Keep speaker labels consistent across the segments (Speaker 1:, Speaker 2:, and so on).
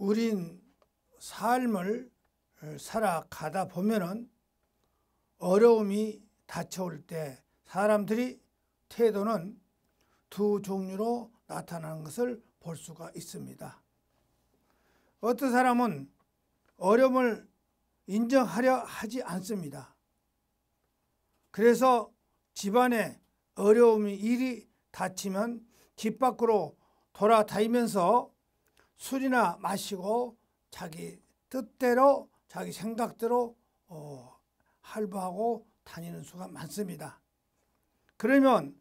Speaker 1: 우린 삶을 살아가다 보면은 어려움이 닥쳐올 때 사람들이 태도는 두 종류로 나타나는 것을 볼 수가 있습니다. 어떤 사람은 어려움을 인정하려 하지 않습니다. 그래서 집안에 어려움이 일이 닥치면 집 밖으로 돌아다니면서 술이나 마시고 자기 뜻대로 자기 생각대로 할부하고 다니는 수가 많습니다. 그러면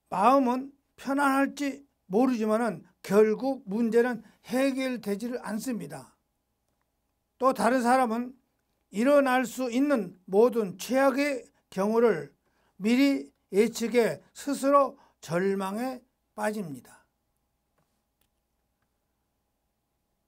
Speaker 1: 마음은 편안할지 모르지만은 결국 문제는 해결되지를 않습니다. 또 다른 사람은 일어날 수 있는 모든 최악의 경우를 미리 예측해 스스로 절망에 빠집니다.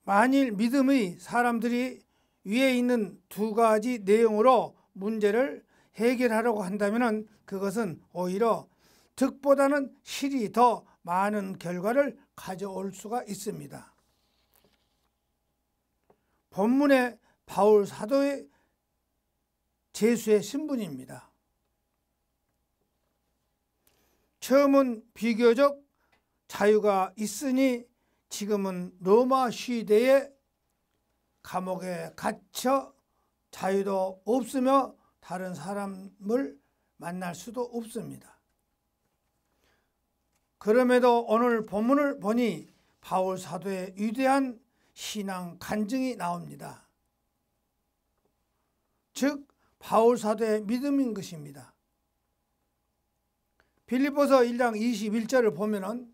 Speaker 1: 만일 믿음의 사람들이 위에 있는 두 가지 내용으로 문제를 해결하려고 한다면 그것은 오히려 득보다는 실이 더 많은 결과를 가져올 수가 있습니다. 본문의 바울 사도의 제수의 신분입니다. 처음은 비교적 자유가 있으니 지금은 로마 시대에 감옥에 갇혀 자유도 없으며 다른 사람을 만날 수도 없습니다. 그럼에도 오늘 본문을 보니 바울 사도의 위대한 신앙 간증이 나옵니다. 즉 바울 사도의 믿음인 것입니다. 빌립보서 1장 21절을 보면은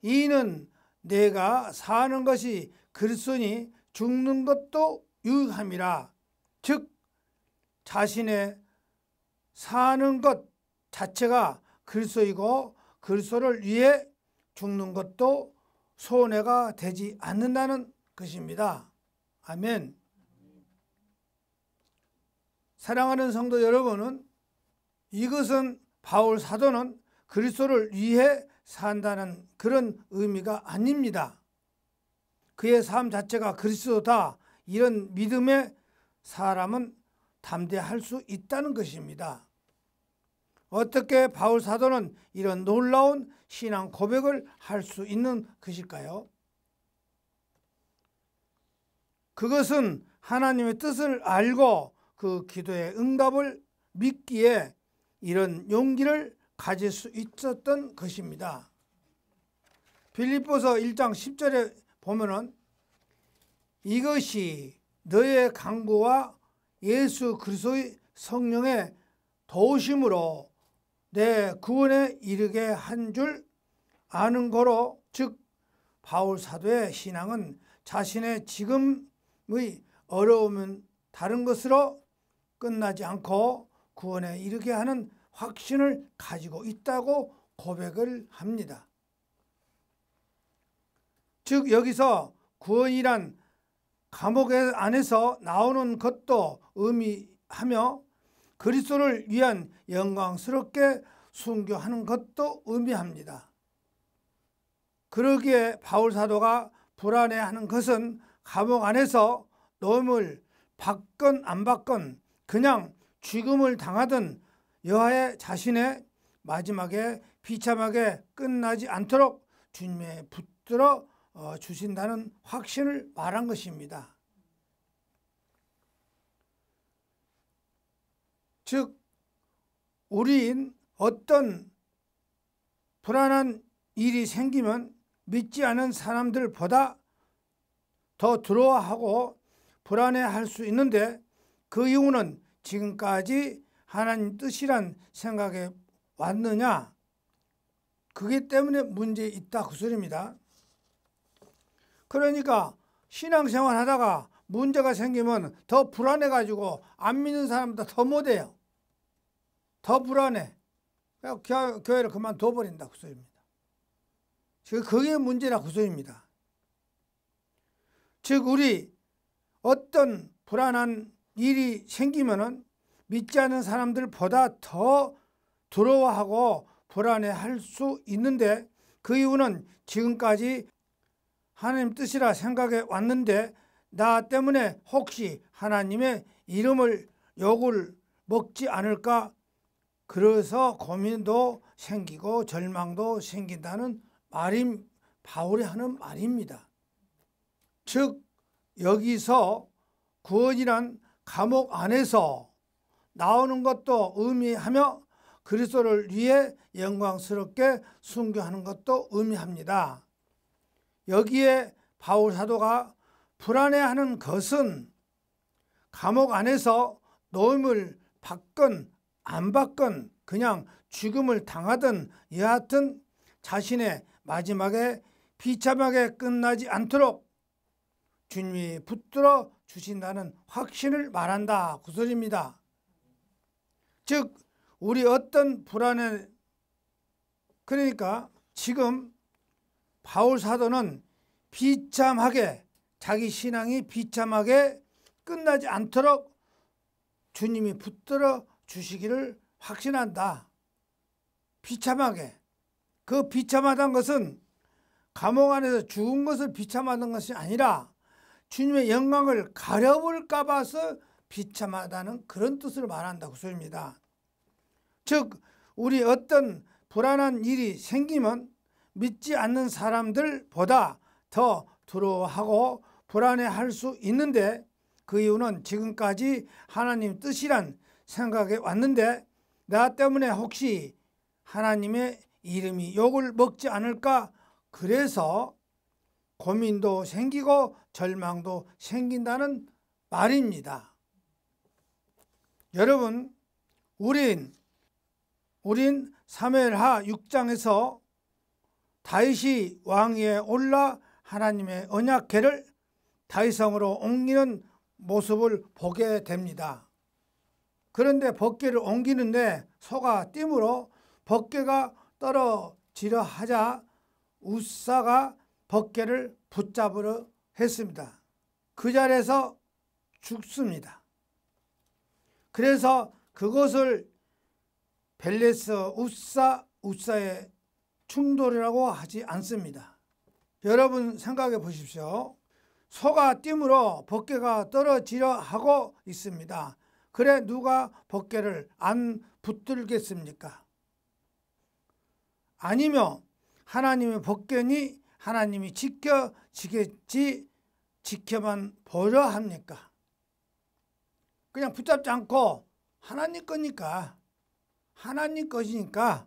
Speaker 1: 이는 내가 사는 것이 그리스도니 죽는 것도 유익함이라. 즉 자신의 사는 것 자체가 그리스도이고 그리스도를 위해 죽는 것도 손해가 되지 않는다는 것입니다. 아멘. 사랑하는 성도 여러분은 이것은 바울 사도는 그리스도를 위해 산다는 그런 의미가 아닙니다. 그의 삶 자체가 그리스도다, 이런 믿음의 사람은 담대할 수 있다는 것입니다. 어떻게 바울 사도는 이런 놀라운 신앙 고백을 할 수 있는 것일까요? 그것은 하나님의 뜻을 알고 그 기도의 응답을 믿기에 이런 용기를 가질 수 있었던 것입니다. 빌립보서 1장 10절에 보면은 이것이 너의 강구와 예수 그리스도의 성령의 도우심으로 내 구원에 이르게 한 줄 아는 거로, 즉 바울 사도의 신앙은 자신의 지금의 어려움은 다른 것으로 끝나지 않고 구원에 이르게 하는 확신을 가지고 있다고 고백을 합니다. 즉 여기서 구원이란 감옥 안에서 나오는 것도 의미하며 그리스도를 위한 영광스럽게 순교하는 것도 의미합니다. 그러기에 바울 사도가 불안해하는 것은 감옥 안에서 노임을 받건 안 받건 그냥 죽음을 당하든 여하의 자신의 마지막에 비참하게 끝나지 않도록 주님의 붙들어 주신다는 확신을 말한 것입니다. 즉 우리인 어떤 불안한 일이 생기면 믿지 않은 사람들보다 더 두려워하고 불안해할 수 있는데 그 이유는 지금까지 하나님 뜻이란 생각에 왔느냐, 그게 때문에 문제 있다 그 소리입니다. 그러니까 신앙생활 하다가 문제가 생기면 더 불안해가지고 안 믿는 사람보다 더 못해요. 더 불안해. 교회를 그만둬버린다 그 소리입니다. 그게 문제라 그 소리입니다. 즉 우리 어떤 불안한 일이 생기면은 믿지 않는 사람들보다 더 두려워하고 불안해할 수 있는데 그 이유는 지금까지 하나님 뜻이라 생각해 왔는데 나 때문에 혹시 하나님의 이름을 욕을 먹지 않을까? 그래서 고민도 생기고 절망도 생긴다는 말임, 바울이 하는 말입니다. 즉 여기서 구원이란 감옥 안에서 나오는 것도 의미하며 그리스도를 위해 영광스럽게 순교하는 것도 의미합니다. 여기에 바울 사도가 불안해하는 것은 감옥 안에서 노임을 받건 안 받건 그냥 죽음을 당하든 여하튼 자신의 마지막에 비참하게 끝나지 않도록 주님이 붙들어 주신다는 확신을 말한다 그 소리입니다. 즉 우리 어떤 불안에 그러니까 지금 바울 사도는 비참하게 자기 신앙이 비참하게 끝나지 않도록 주님이 붙들어 주시기를 확신한다. 비참하게. 그 비참하다는 것은 감옥 안에서 죽은 것을 비참하다는 것이 아니라 주님의 영광을 가려볼까 봐서 비참하다는 그런 뜻을 말한다 그 소리입니다. 즉 우리 어떤 불안한 일이 생기면 믿지 않는 사람들보다 더 두려워하고 불안해할 수 있는데 그 이유는 지금까지 하나님 뜻이란 생각에 왔는데 나 때문에 혹시 하나님의 이름이 욕을 먹지 않을까 그래서 고민도 생기고 절망도 생긴다는 말입니다. 여러분 우린 사무엘하 6장에서 다윗이 왕위에 올라 하나님의 언약궤를 다윗성으로 옮기는 모습을 보게 됩니다. 그런데 법궤를 옮기는데 소가 띠므로 법궤가 떨어지려 하자 웃사가 법궤를 붙잡으려 했습니다. 그 자리에서 죽습니다. 그래서 그것을 벨레스 웃사의 충돌이라고 하지 않습니다. 여러분 생각해 보십시오. 소가 띠므로 법궤가 떨어지려 하고 있습니다. 그래 누가 법궤를 안 붙들겠습니까? 아니면 하나님의 법궤니 하나님이 지켜지겠지 지켜만 보려 합니까? 그냥 붙잡지 않고 하나님 거니까 하나님 것이니까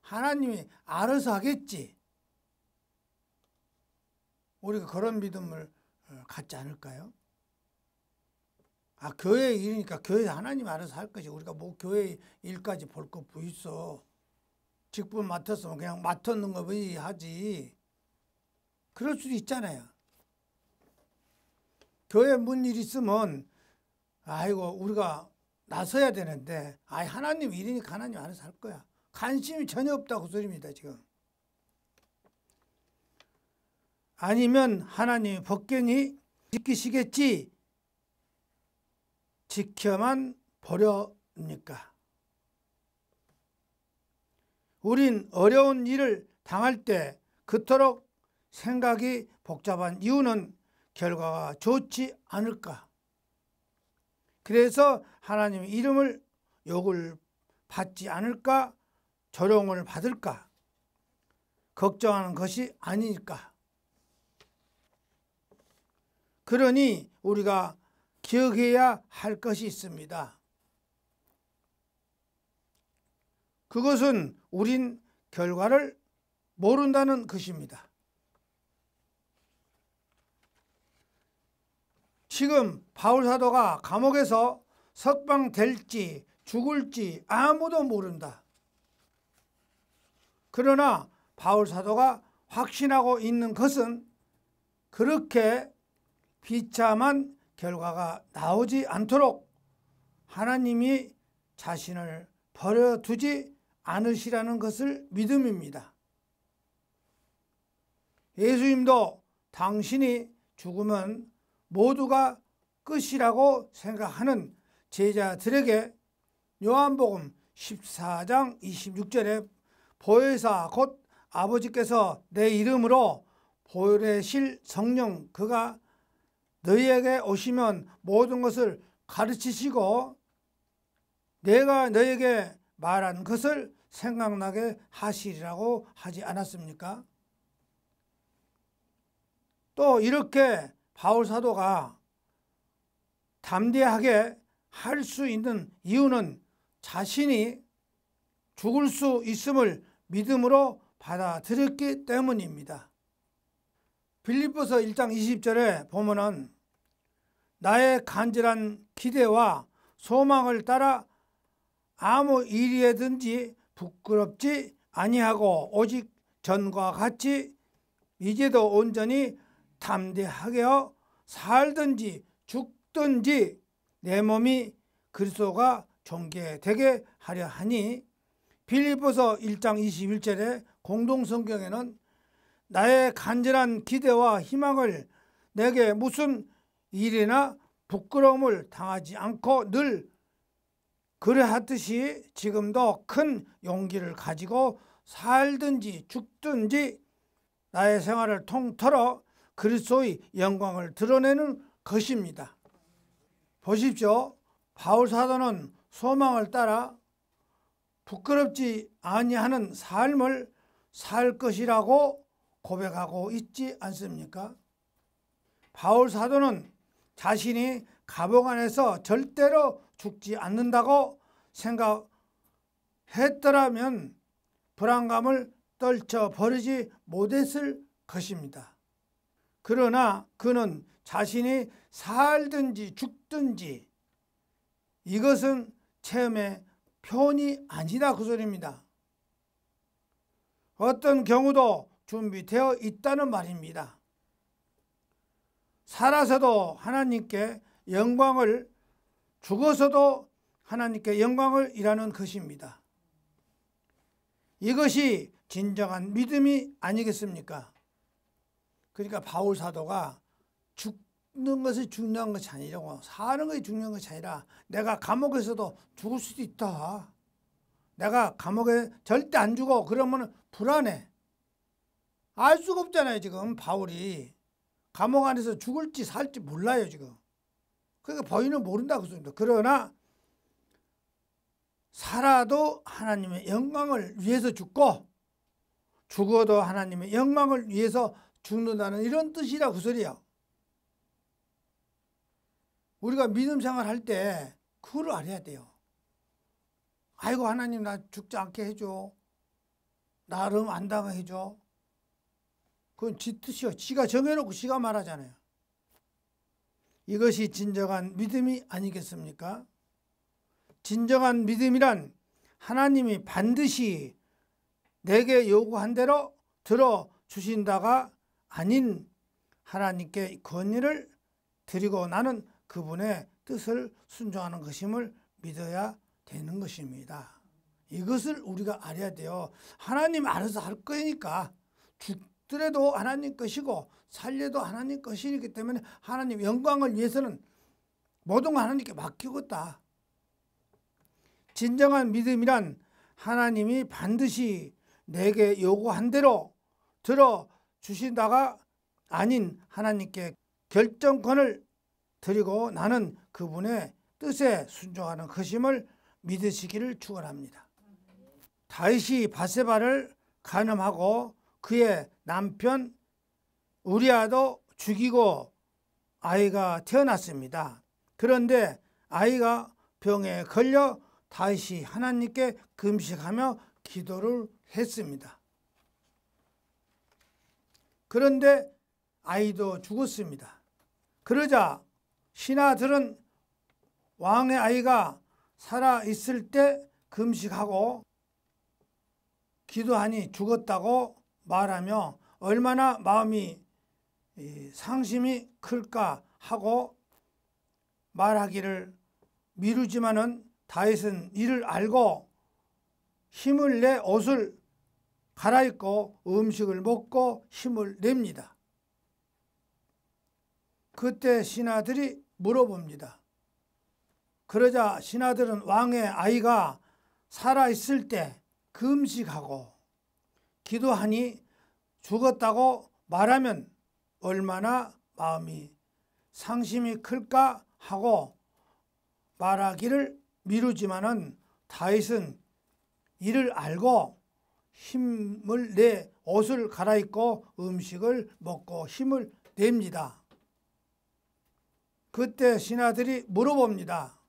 Speaker 1: 하나님이 알아서 하겠지. 우리가 그런 믿음을 갖지 않을까요? 교회 일이니까 교회 하나님 알아서 할 것이 우리가 뭐 교회 일까지 볼 거 뭐 있어. 직분 맡았으면 그냥 맡았는 거 하지. 그럴 수도 있잖아요. 교회 뭔 일 있으면 아이고 우리가 나서야 되는데 하나님 일이니까 하나님 알아서 할 거야. 관심이 전혀 없다고 그 소리입니다 지금. 아니면 하나님이 법궤니 지키시겠지 지켜만 보렵니까? 우린 어려운 일을 당할 때 그토록 생각이 복잡한 이유는 결과가 좋지 않을까? 그래서 하나님의 이름을 욕을 받지 않을까? 조롱을 받을까? 걱정하는 것이 아닐까? 그러니 우리가 기억해야 할 것이 있습니다. 그것은 우린 결과를 모른다는 것입니다. 지금 바울 사도가 감옥에서 석방될지 죽을지 아무도 모른다. 그러나 바울 사도가 확신하고 있는 것은 그렇게 비참한 결과가 나오지 않도록 하나님이 자신을 버려두지 않으시라는 것을 믿음입니다. 예수님도 당신이 죽으면 모두가 끝이라고 생각하는 제자들에게 요한복음 14장 26절에 보혜사 곧 아버지께서 내 이름으로 보내실 성령 그가 너희에게 오시면 모든 것을 가르치시고 내가 너희에게 말한 것을 생각나게 하시리라고 하지 않았습니까? 또 이렇게 바울 사도가 담대하게 할 수 있는 이유는 자신이 죽을 수 있음을 믿음으로 받아들였기 때문입니다. 빌립보서 1장 20절에 보면은 나의 간절한 기대와 소망을 따라 아무 일이든지 부끄럽지 아니하고 오직 전과 같이 이제도 온전히 담대하게 살든지 죽든지 내 몸이 그리스도가 존귀되게 하려 하니 빌립보서 1장 21절에 공동성경에는 나의 간절한 기대와 희망을 내게 무슨 일이나 부끄러움을 당하지 않고 늘 그러하듯이 지금도 큰 용기를 가지고 살든지 죽든지 나의 생활을 통틀어 그리스도의 영광을 드러내는 것입니다. 보십시오. 바울 사도는 소망을 따라 부끄럽지 아니하는 삶을 살 것이라고 고백하고 있지 않습니까? 바울 사도는 자신이 감옥 안에서 절대로 죽지 않는다고 생각했더라면 불안감을 떨쳐버리지 못했을 것입니다. 그러나 그는 자신이 살든지 죽든지 이것은 체험의 표현이 아니다 그 소리입니다. 어떤 경우도 준비되어 있다는 말입니다. 살아서도 하나님께 영광을, 죽어서도 하나님께 영광을 이라는 것입니다. 이것이 진정한 믿음이 아니겠습니까? 그러니까 바울 사도가 죽는 것이 중요한 것이 아니라고, 사는 것이 중요한 것이 아니라 내가 감옥에서도 죽을 수도 있다. 내가 감옥에 절대 안 죽어. 그러면 불안해. 알 수가 없잖아요. 지금 바울이 감옥 안에서 죽을지 살지 몰라요. 지금. 그러니까 본인은 모른다고 했습니다. 그러나 살아도 하나님의 영광을 위해서 죽고 죽어도 하나님의 영광을 위해서 죽는다는 이런 뜻이라 그 소리예요. 우리가 믿음 생활할 때 그걸 알아야 돼요. 아이고 하나님 나 죽지 않게 해줘. 나름 안 당하게 해줘. 그건 지 뜻이요. 지가 정해놓고 지가 말하잖아요. 이것이 진정한 믿음이 아니겠습니까? 진정한 믿음이란 하나님이 반드시 내게 요구한 대로 들어주신다가 아닌 하나님께 권위를 드리고 나는 그분의 뜻을 순종하는 것임을 믿어야 되는 것입니다. 이것을 우리가 알아야 돼요. 하나님 알아서 할 거니까 죽더라도 하나님 것이고 살려도 하나님 것이기 때문에 하나님 영광을 위해서는 모든 걸 하나님께 맡기겠다. 진정한 믿음이란 하나님이 반드시 내게 요구한 대로 들어주신다가 아닌 하나님께 결정권을 드리고 나는 그분의 뜻에 순종하는 것임을 믿으시기를 축원합니다. 다윗이 밧세바를 간음하고 그의 남편 우리아도 죽이고 아이가 태어났습니다. 그런데 아이가 병에 걸려 다윗이 하나님께 금식하며 기도를 했습니다. 그런데 아이도 죽었습니다. 그러자 신하들은 왕의 아이가 살아있을 때 금식하고 기도하니 죽었다고 말하며 얼마나 마음이 상심이 클까 하고 말하기를 미루지만은 다윗은 이를 알고 힘을 내 옷을 갈아입고 음식을 먹고 힘을 냅니다. 그때 신하들이 물어봅니다. 그러자 신하들은 왕의 아이가 살아있을 때 금식하고 기도하니 죽었다고 말하면 얼마나 마음이 상심이 클까 하고 말하기를 미루지만은 다윗은 이를 알고 힘을 내 옷을 갈아입고 음식을 먹고 힘을 냅니다. 그때 신하들이 물어봅니다.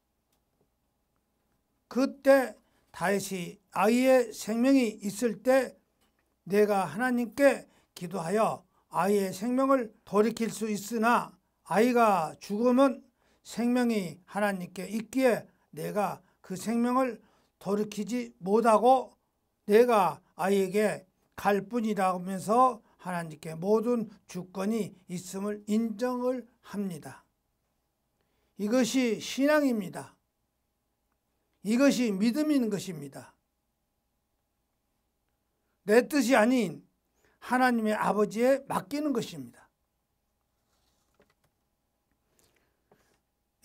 Speaker 1: 그때 다윗이 아이의 생명이 있을 때 내가 하나님께 기도하여 아이의 생명을 돌이킬 수 있으나 아이가 죽으면 생명이 하나님께 있기에 내가 그 생명을 돌이키지 못하고 내가 아이에게 갈 뿐이라면서 하나님께 모든 주권이 있음을 인정을 합니다. 이것이 신앙입니다. 이것이 믿음인 것입니다. 내 뜻이 아닌 하나님의 아버지에 맡기는 것입니다.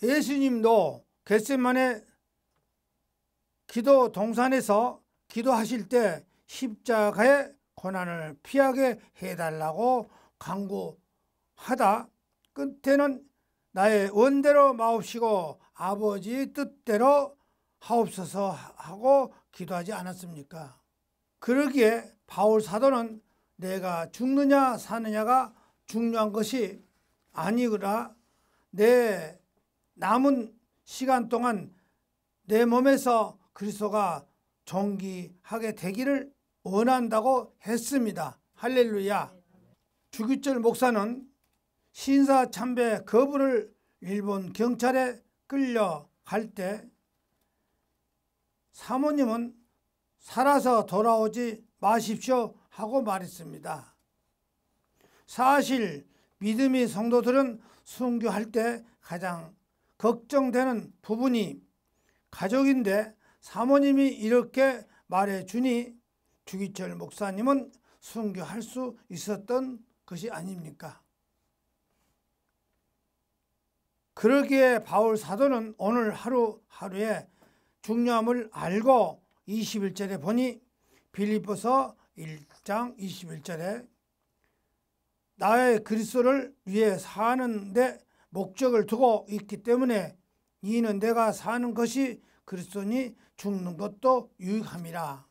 Speaker 1: 예수님도 겟세마네 기도 동산에서 기도하실 때 십자가의 고난을 피하게 해달라고 간구하다 끝에는 나의 원대로 마옵시고 아버지의 뜻대로 하옵소서 하고 기도하지 않았습니까? 그러기에 바울 사도는 내가 죽느냐 사느냐가 중요한 것이 아니구나. 내 남은 시간 동안 내 몸에서 그리스도가 존귀하게 되기를 원한다고 했습니다. 할렐루야. 주기철 목사는 신사 참배 거부를 일본 경찰에 끌려갈 때 사모님은 살아서 돌아오지 마십시오 하고 말했습니다. 사실 믿음의 성도들은 순교할 때 가장 걱정되는 부분이 가족인데 사모님이 이렇게 말해주니 주기철 목사님은 순교할 수 있었던 것이 아닙니까? 그러기에 바울 사도는 오늘 하루하루의 중요함을 알고 21절에 보니 빌립보서 1장 21절에 나의 그리스도를 위해 사는데 목적을 두고 있기 때문에 이는 내가 사는 것이 그리스도니 죽는 것도 유익함이라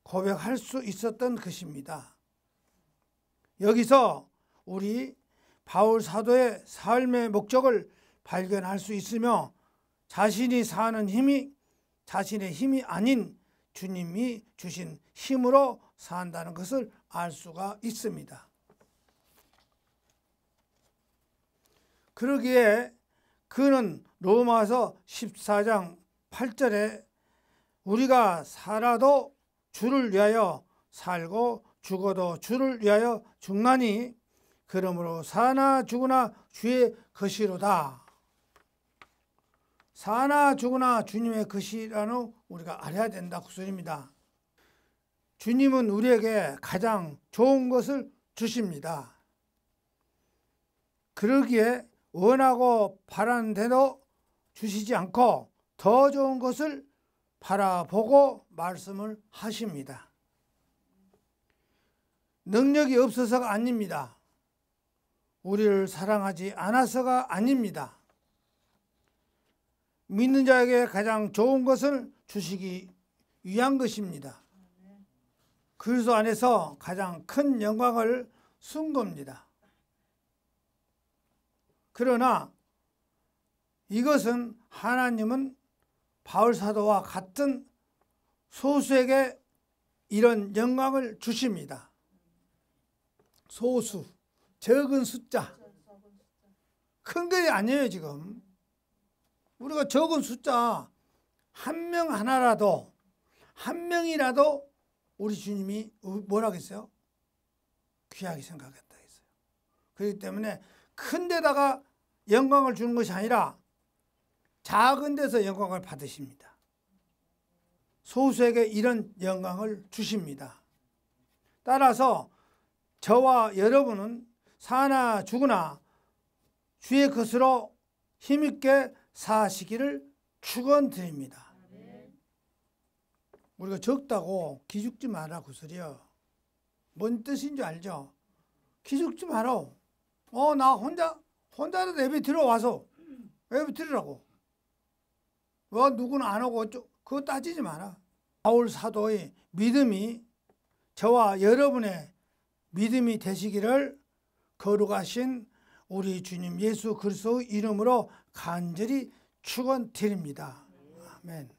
Speaker 1: 고백할 수 있었던 것입니다. 여기서 우리 바울 사도의 삶의 목적을 발견할 수 있으며 자신이 사는 힘이 자신의 힘이 아닌 주님이 주신 힘으로 산다는 것을 알 수가 있습니다. 그러기에 그는 로마서 14장 8절에 우리가 살아도 주를 위하여 살고 죽어도 주를 위하여 죽나니 그러므로 사나 죽으나 주의 것이로다. 사나 죽으나 주님의 것이라는 우리가 알아야 된다 그 소리입니다. 주님은 우리에게 가장 좋은 것을 주십니다. 그러기에 원하고 바라는데도 주시지 않고 더 좋은 것을 바라보고 말씀을 하십니다. 능력이 없어서가 아닙니다. 우리를 사랑하지 않아서가 아닙니다. 믿는 자에게 가장 좋은 것을 주시기 위한 것입니다. 그리스도 안에서 가장 큰 영광을 쓴 겁니다. 그러나 이것은 하나님은 바울 사도와 같은 소수에게 이런 영광을 주십니다. 소수, 적은 숫자. 큰 게 아니에요 지금. 우리가 적은 숫자 한 명 하나라도 한 명이라도 우리 주님이 뭐라고 했어요? 귀하게 생각했다 했어요. 그렇기 때문에 큰 데다가 영광을 주는 것이 아니라 작은 데서 영광을 받으십니다. 소수에게 이런 영광을 주십니다. 따라서 저와 여러분은 사나 죽으나 주의 것으로 힘있게 사시기를 축원드립니다. 우리가 적다고 기죽지 마라 그 소리요. 뭔 뜻인 줄 알죠? 기죽지 마라. 나 혼자라도 예배 들어와서 예배 드리라고. 왜 누구는 안 오고 그거 따지지 마라. 바울 사도의 믿음이 저와 여러분의 믿음이 되시기를 거룩하신 우리 주님 예수 그리스도의 이름으로 간절히 축원드립니다. 아멘.